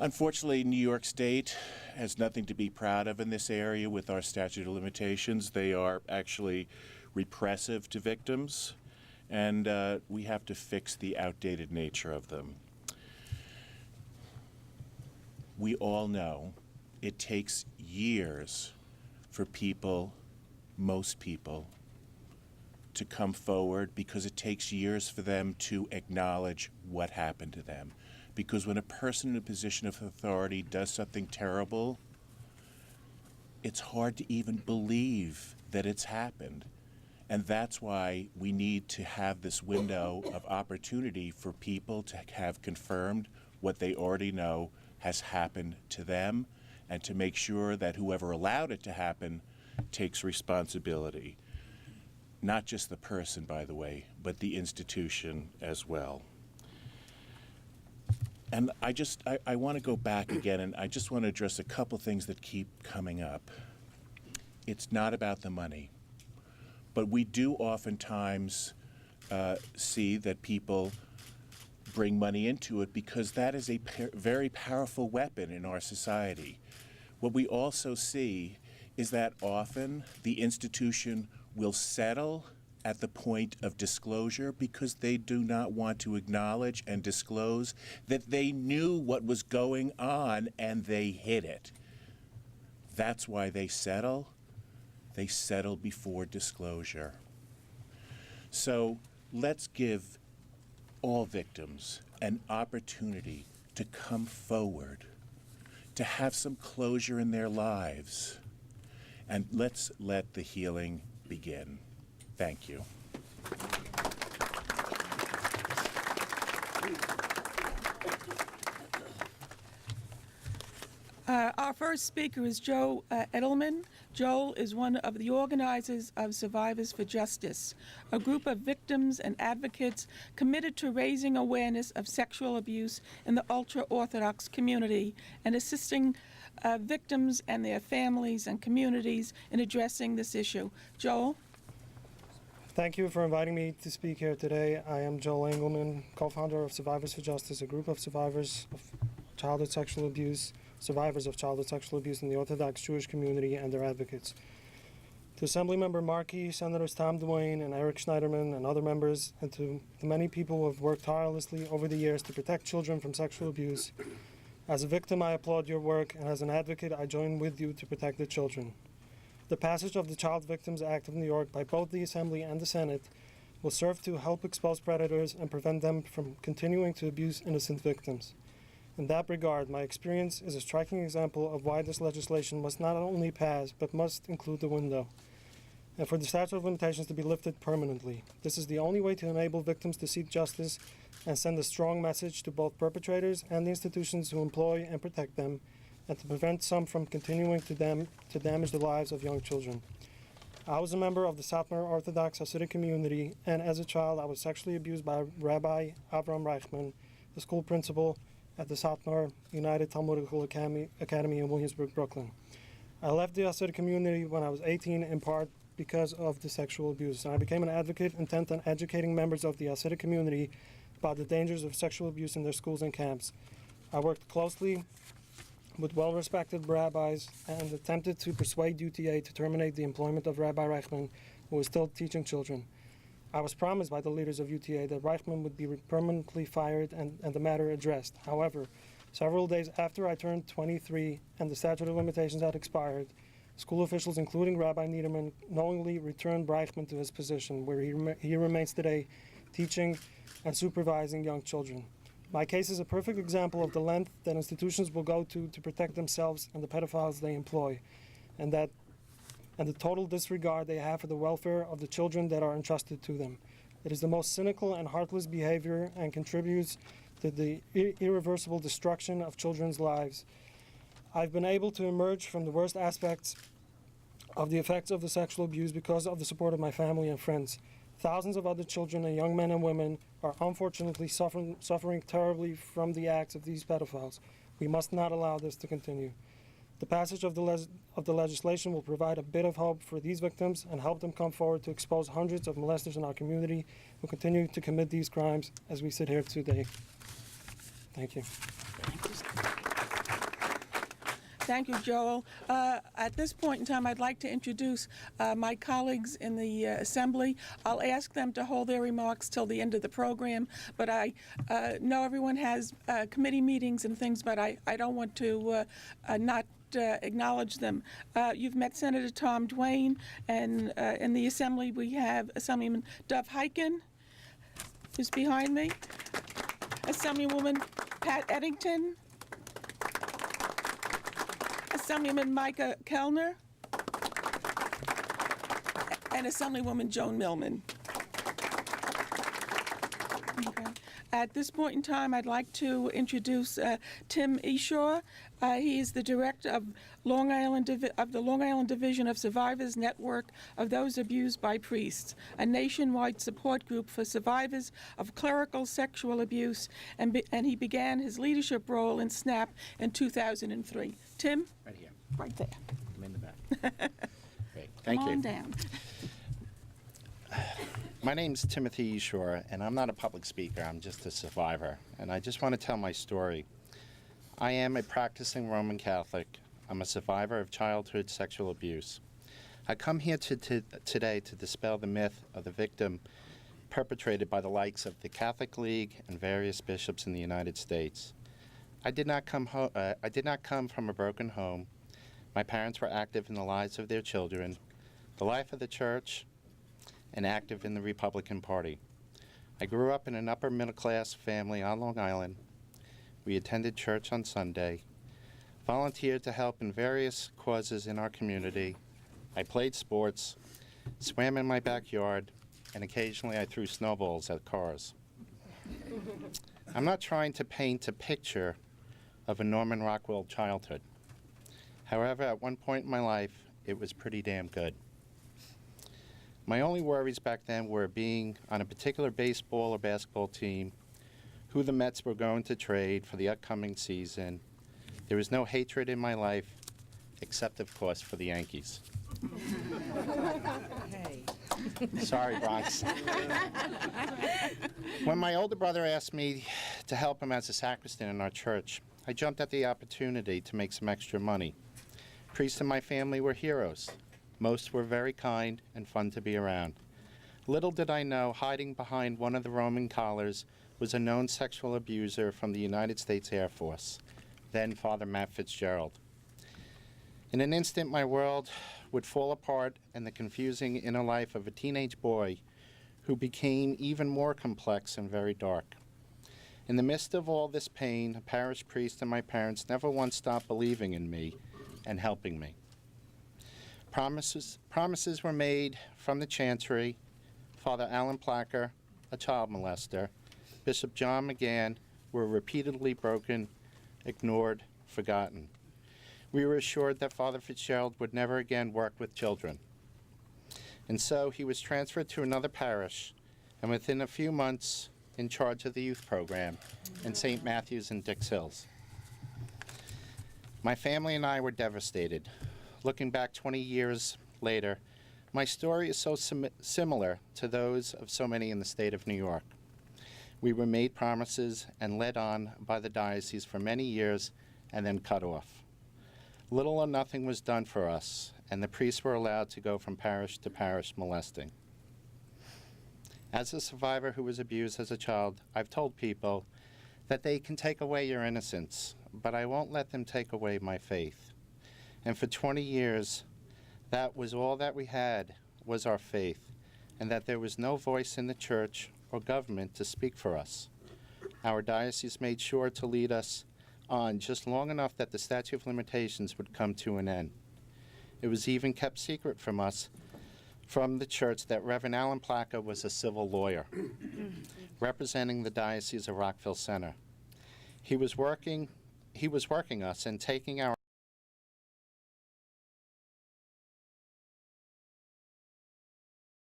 Unfortunately, New York State has nothing to be proud of in this area with our statute of limitations. They are actually repressive to victims, and we have to fix the outdated nature of them. We all know it takes years for people, most people, to come forward because it takes years for them to acknowledge what happened to them. Because when a person in a position of authority does something terrible, it's hard to even believe that it's happened. And that's why we need to have this window of opportunity for people to have confirmed what they already know has happened to them, and to make sure that whoever allowed it to happen takes responsibility. Not just the person, by the way, but the institution as well. And I want to go back again, and I just want to address a couple things that keep coming up. It's not about the money, but we do oftentimes see that people bring money into it because that is a very powerful weapon in our society. What we also see is that often the institution will settle at the point of disclosure because they do not want to acknowledge and disclose that they knew what was going on and they hid it. That's why they settle. They settle before disclosure. So let's give all victims an opportunity to come forward, to have some closure in their lives, and let's let the healing begin. Thank you. Our first speaker is Joe Edelman. Joel is one of the organizers of Survivors for Justice, a group of victims and advocates committed to raising awareness of sexual abuse in the ultra-Orthodox community and assisting victims and their families and communities in addressing this issue. Joel? Thank you for inviting me to speak here today. I am Joel Engelman, co-founder of Survivors for Justice, a group of survivors of childhood sexual abuse, survivors of childhood sexual abuse in the Orthodox Jewish community and their advocates. To Assemblymember Markey, Senators Tom DeWayne and Eric Schneiderman and other members, and to the many people who have worked tirelessly over the years to protect children from sexual abuse, as a victim I applaud your work, and as an advocate I join with you to protect the children. The passage of the Child Victims Act of New York by both the Assembly and the Senate will serve to help expose predators and prevent them from continuing to abuse innocent victims. In that regard, my experience is a striking example of why this legislation must not only pass, but must include the window, and for the statute of limitations to be lifted permanently. This is the only way to enable victims to seek justice and send a strong message to both perpetrators and the institutions who employ and protect them, and to prevent some from continuing to damage the lives of young children. I was a member of the Satmar Orthodox Hasidic community, and as a child I was sexually abused by Rabbi Avram Reichman, the school principal at the Satmar United Talmudical Academy in Williamsburg, Brooklyn. I left the Hasidic community when I was 18 in part because of the sexual abuse, and I became an advocate intent on educating members of the Hasidic community about the dangers of sexual abuse in their schools and camps. I worked closely with well-respected rabbis and attempted to persuade UTA to terminate the employment of Rabbi Reichman, who was still teaching children. I was promised by the leaders of UTA that Reichman would be permanently fired and the matter addressed. However, several days after I turned 23 and the statute of limitations had expired, school officials, including Rabbi Niederman, knowingly returned Reichman to his position, where he remains today teaching and supervising young children. My case is a perfect example of the length that institutions will go to protect themselves and the pedophiles they employ, and the total disregard they have for the welfare of the children that are entrusted to them. It is the most cynical and heartless behavior and contributes to the irreversible destruction of children's lives. I've been able to emerge from the worst aspects of the effects of the sexual abuse because of the support of my family and friends. Thousands of other children and young men and women are unfortunately suffering terribly from the acts of these pedophiles. We must not allow this to continue. The passage of the legislation will provide a bit of hope for these victims and help them come forward to expose hundreds of molesters in our community who continue to commit these crimes as we sit here today. Thank you. Thank you, Joel. At this point in time, I'd like to introduce my colleagues in the Assembly. I'll ask them to hold their remarks till the end of the program, but I know everyone has committee meetings and things, but I don't want to not acknowledge them. You've met Senator Tom Duane, and in the Assembly we have Assemblyman Dov Hyken, who's behind me, Assemblywoman Pat Eddington, Assemblyman Micah Kellner, and Assemblywoman Joan Millman. Okay. At this point in time, I'd like to introduce Tim Eshaw. He is the director of the Long Island Division of Survivors Network of Those Abused by Priests, a nationwide support group for survivors of clerical sexual abuse, and he began his leadership role in SNAP in 2003. Tim? Right here. Right there. I'm in the back. Great. Thank Come you. on down. My name's Timothy Eshore, and I'm not a public speaker. I'm just a survivor. And I just want to tell my story. I am a practicing Roman Catholic. I'm a survivor of childhood sexual abuse. I come here today to dispel the myth of the victim perpetrated by the likes of the Catholic League and various bishops in the United States. I did not come from a broken home. My parents were active in the lives of their children, the life of the church, and active in the Republican Party. I grew up in an upper middle class family on Long Island. We attended church on Sunday, volunteered to help in various causes in our community. I played sports, swam in my backyard, and occasionally I threw snowballs at cars. I'm not trying to paint a picture of a Norman Rockwell childhood. However, at one point in my life, it was pretty damn good. My only worries back then were being on a particular baseball or basketball team, who the Mets were going to trade for the upcoming season. There was no hatred in my life, except, of course, for the Yankees. Sorry, Bronx. When my older brother asked me to help him as a sacristan in our church, I jumped at the opportunity to make some extra money. Priests in my family were heroes. Most were very kind and fun to be around. Little did I know, hiding behind one of the Roman collars was a known sexual abuser from the United States Air Force, then Father Matt Fitzgerald. In an instant, my world would fall apart, and the confusing inner life of a teenage boy who became even more complex and very dark. In the midst of all this pain, a parish priest and my parents never once stopped believing in me and helping me. Promises were made from the Chancery. Father Alan Placker, a child molester, Bishop John McGann were repeatedly broken, ignored, forgotten. We were assured that Father Fitzgerald would never again work with children. And so he was transferred to another parish, and within a few months, in charge of the youth program in St. Matthew's and Dix Hills. My family and I were devastated. Looking back 20 years later, my story is so similar to those of so many in the state of New York. We were made promises and led on by the diocese for many years and then cut off. Little or nothing was done for us, and the priests were allowed to go from parish to parish molesting. As a survivor who was abused as a child, I've told people that they can take away your innocence, but I won't let them take away my faith. And for 20 years, that was all that we had, was our faith, and that there was no voice in the church or government to speak for us. Our diocese made sure to lead us on just long enough that the statute of limitations would come to an end. It was even kept secret from us, from the church, that Reverend Alan Placker was a civil lawyer representing the Diocese of Rockville Center. He was working us and taking our